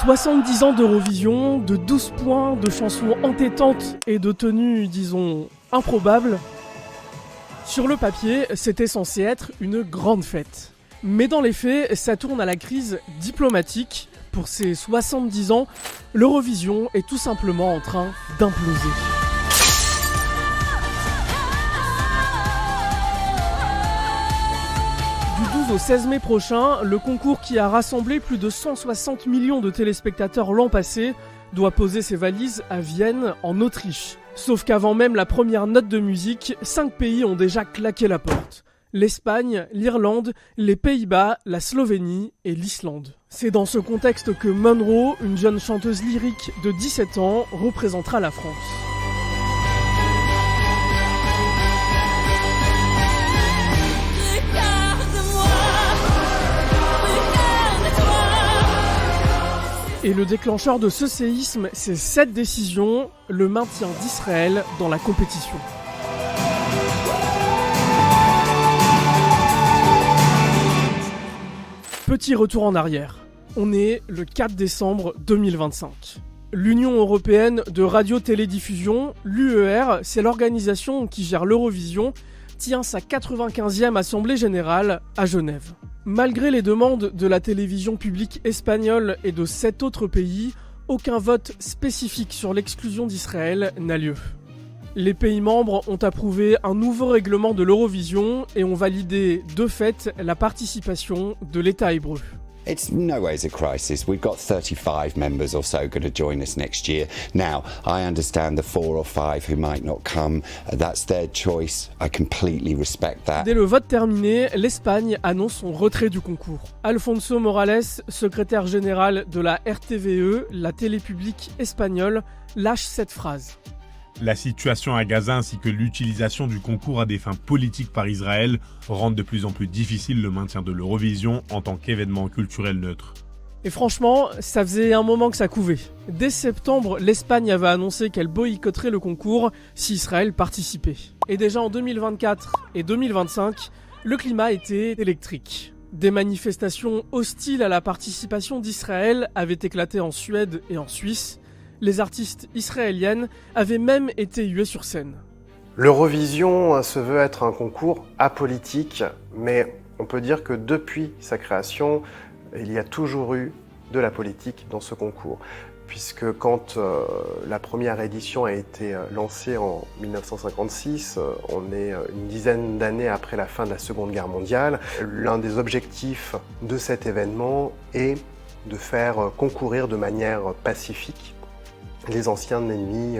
70 ans d'Eurovision, de 12 points, de chansons entêtantes et de tenues, disons, improbables. Sur le papier, c'était censé être une grande fête. Mais dans les faits, ça tourne à la crise diplomatique. Pour ces 70 ans, l'Eurovision est tout simplement en train d'imploser. Du 12 au 16 mai prochain, le concours qui a rassemblé plus de 160 millions de téléspectateurs l'an passé doit poser ses valises à Vienne, en Autriche. Sauf qu'avant même la première note de musique, 5 pays ont déjà claqué la porte. L'Espagne, l'Irlande, les Pays-Bas, la Slovénie et l'Islande. C'est dans ce contexte que Monroe, une jeune chanteuse lyrique de 17 ans, représentera la France. Et le déclencheur de ce séisme, c'est cette décision, le maintien d'Israël dans la compétition. Petit retour en arrière. On est le 4 décembre 2025. L'Union européenne de radio-télédiffusion, l'UER, c'est l'organisation qui gère l'Eurovision, tient sa 95e assemblée générale à Genève. Malgré les demandes de la télévision publique espagnole et de 7 autres pays, aucun vote spécifique sur l'exclusion d'Israël n'a lieu. Les pays membres ont approuvé un nouveau règlement de l'Eurovision et ont validé de fait la participation de l'État hébreu. It's no ways a crisis. We've got 35 members or so going to join us next year. Now, I understand the 4 or 5 who might not come. That's their choice. I completely respect that. Dès le vote terminé, l'Espagne annonce son retrait du concours. Alfonso Morales, secrétaire général de la RTVE, la télé publique espagnole, lâche cette phrase. La situation à Gaza ainsi que l'utilisation du concours à des fins politiques par Israël rendent de plus en plus difficile le maintien de l'Eurovision en tant qu'événement culturel neutre. Et franchement, ça faisait un moment que ça couvait. Dès septembre, l'Espagne avait annoncé qu'elle boycotterait le concours si Israël participait. Et déjà en 2024 et 2025, le climat était électrique. Des manifestations hostiles à la participation d'Israël avaient éclaté en Suède et en Suisse. Les artistes israéliennes avaient même été huées sur scène. L'Eurovision se veut être un concours apolitique, mais on peut dire que depuis sa création, il y a toujours eu de la politique dans ce concours. Puisque quand la première édition a été lancée en 1956, on est une dizaine d'années après la fin de la Seconde Guerre mondiale, l'un des objectifs de cet événement est de faire concourir de manière pacifique les anciens ennemis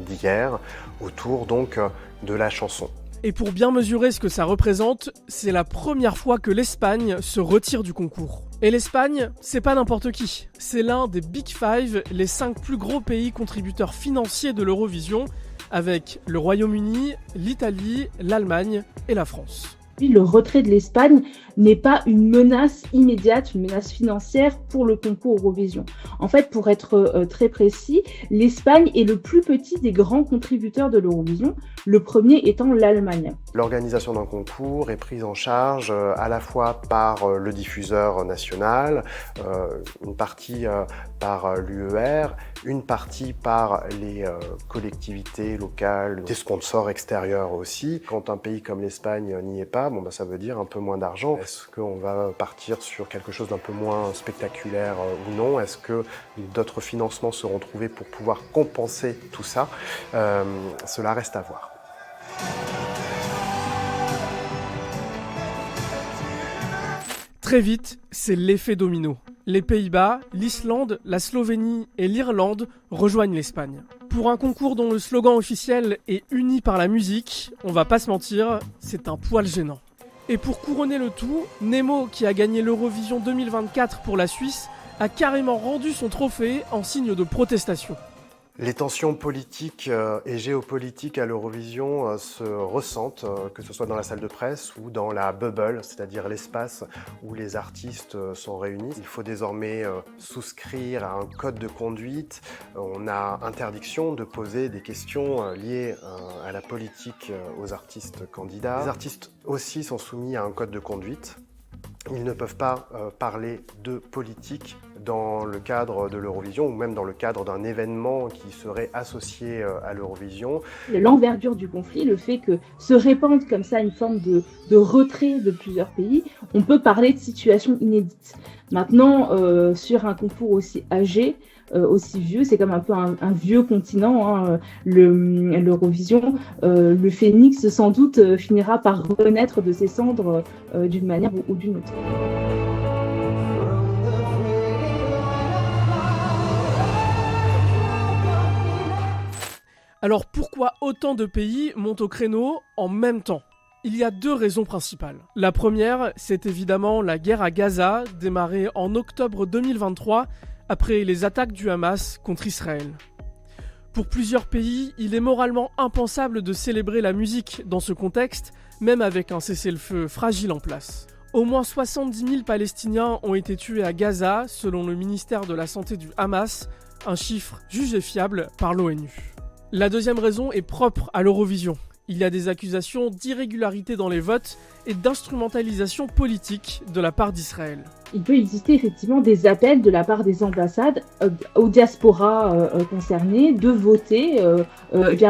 d'hier, autour donc de la chanson. Et pour bien mesurer ce que ça représente, c'est la première fois que l'Espagne se retire du concours. Et l'Espagne, c'est pas n'importe qui. C'est l'un des Big Five, les 5 plus gros pays contributeurs financiers de l'Eurovision, avec le Royaume-Uni, l'Italie, l'Allemagne et la France. Le retrait de l'Espagne n'est pas une menace immédiate, une menace financière pour le concours Eurovision. En fait, pour être très précis, l'Espagne est le plus petit des grands contributeurs de l'Eurovision, le premier étant l'Allemagne. L'organisation d'un concours est prise en charge à la fois par le diffuseur national, une partie par l'UER, une partie par les collectivités locales, des sponsors extérieurs aussi. Quand un pays comme l'Espagne n'y est pas, ça veut dire un peu moins d'argent. Est-ce qu'on va partir sur quelque chose d'un peu moins spectaculaire ou non? Est-ce que d'autres financements seront trouvés pour pouvoir compenser tout ça? Cela reste à voir. Très vite, c'est l'effet domino. Les Pays-Bas, l'Islande, la Slovénie et l'Irlande rejoignent l'Espagne. Pour un concours dont le slogan officiel est uni par la musique, on va pas se mentir, c'est un poil gênant. Et pour couronner le tout, Nemo, qui a gagné l'Eurovision 2024 pour la Suisse, a carrément rendu son trophée en signe de protestation. Les tensions politiques et géopolitiques à l'Eurovision se ressentent, que ce soit dans la salle de presse ou dans la bubble, c'est-à-dire l'espace où les artistes sont réunis. Il faut désormais souscrire à un code de conduite. On a interdiction de poser des questions liées à la politique aux artistes candidats. Les artistes aussi sont soumis à un code de conduite. Ils ne peuvent pas parler de politique dans le cadre de l'Eurovision ou même dans le cadre d'un événement qui serait associé à l'Eurovision. L'envergure du conflit, le fait que se répande comme ça une forme de retrait de plusieurs pays, on peut parler de situation inédite. Maintenant, sur un concours aussi âgé, aussi vieux, c'est comme un peu un vieux continent, hein, l'Eurovision. Le phénix, sans doute, finira par renaître de ses cendres d'une manière ou d'une autre. Alors pourquoi autant de pays montent au créneau en même temps ? Il y a 2 raisons principales. La première, c'est évidemment la guerre à Gaza, démarrée en octobre 2023, après les attaques du Hamas contre Israël. Pour plusieurs pays, il est moralement impensable de célébrer la musique dans ce contexte, même avec un cessez-le-feu fragile en place. Au moins 70 000 Palestiniens ont été tués à Gaza, selon le ministère de la Santé du Hamas, un chiffre jugé fiable par l'ONU. La deuxième raison est propre à l'Eurovision. Il y a des accusations d'irrégularité dans les votes et d'instrumentalisation politique de la part d'Israël. Il peut exister effectivement des appels de la part des ambassades aux diasporas concernées de voter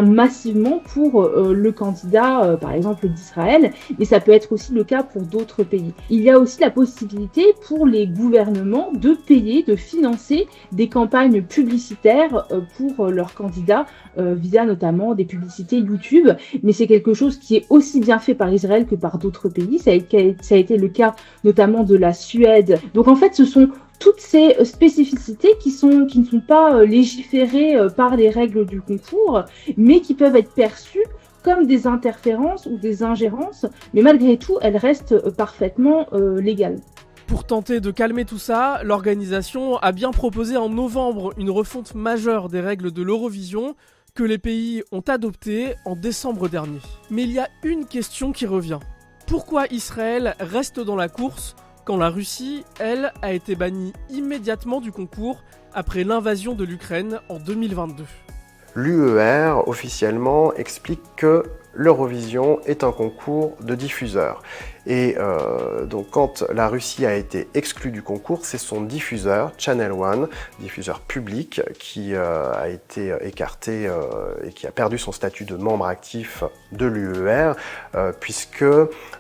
massivement pour le candidat, par exemple d'Israël, et ça peut être aussi le cas pour d'autres pays. Il y a aussi la possibilité pour les gouvernements de payer, de financer des campagnes publicitaires pour leurs candidats via notamment des publicités YouTube, mais c'est quelque chose qui est aussi bien fait par Israël que par d'autres pays. Ça a été le cas notamment de la Suède. Donc en fait, ce sont toutes ces spécificités qui ne sont pas légiférées par les règles du concours, mais qui peuvent être perçues comme des interférences ou des ingérences, mais malgré tout, elles restent parfaitement légales. Pour tenter de calmer tout ça, l'organisation a bien proposé en novembre une refonte majeure des règles de l'Eurovision que les pays ont adoptées en décembre dernier. Mais il y a une question qui revient. Pourquoi Israël reste dans la course quand la Russie, elle, a été bannie immédiatement du concours après l'invasion de l'Ukraine en 2022. L'UER, officiellement, explique que l'Eurovision est un concours de diffuseurs. Et donc quand la Russie a été exclue du concours, c'est son diffuseur, Channel One, diffuseur public, qui a été écarté et qui a perdu son statut de membre actif de l'UER, puisque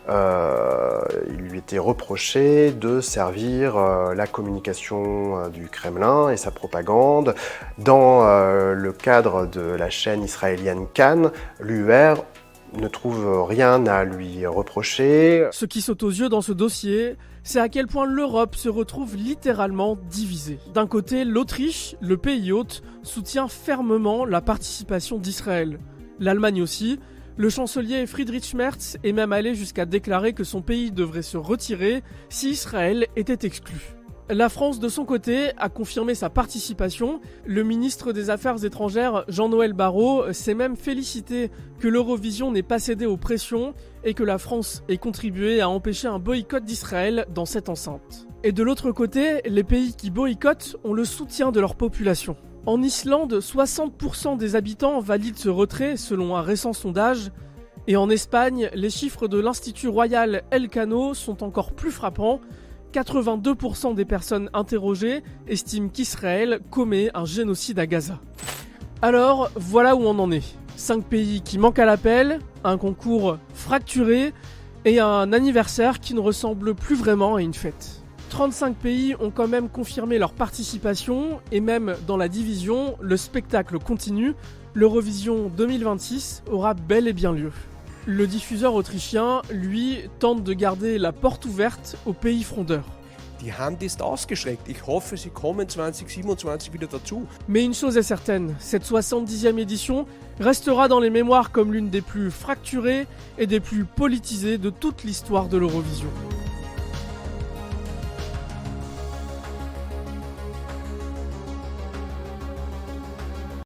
il lui était reproché de servir la communication du Kremlin et sa propagande. Dans le cadre de la chaîne israélienne Cannes, l'UER ne trouve rien à lui reprocher. Ce qui saute aux yeux dans ce dossier, c'est à quel point l'Europe se retrouve littéralement divisée. D'un côté, l'Autriche, le pays hôte, soutient fermement la participation d'Israël. L'Allemagne aussi. Le chancelier Friedrich Merz est même allé jusqu'à déclarer que son pays devrait se retirer si Israël était exclu. La France, de son côté, a confirmé sa participation. Le ministre des Affaires étrangères, Jean-Noël Barrot, s'est même félicité que l'Eurovision n'ait pas cédé aux pressions et que la France ait contribué à empêcher un boycott d'Israël dans cette enceinte. Et de l'autre côté, les pays qui boycottent ont le soutien de leur population. En Islande, 60% des habitants valident ce retrait selon un récent sondage. Et en Espagne, les chiffres de l'Institut Royal Elcano sont encore plus frappants. 82% des personnes interrogées estiment qu'Israël commet un génocide à Gaza. Alors, voilà où on en est. 5 pays qui manquent à l'appel, un concours fracturé et un anniversaire qui ne ressemble plus vraiment à une fête. 35 pays ont quand même confirmé leur participation et même dans la division, le spectacle continue. L'Eurovision 2026 aura bel et bien lieu. Le diffuseur autrichien, lui, tente de garder la porte ouverte aux pays frondeurs. Die Hand ist ausgestreckt. Ich hoffe, sie kommen 2027 wieder dazu. Mais une chose est certaine, cette 70e édition restera dans les mémoires comme l'une des plus fracturées et des plus politisées de toute l'histoire de l'Eurovision.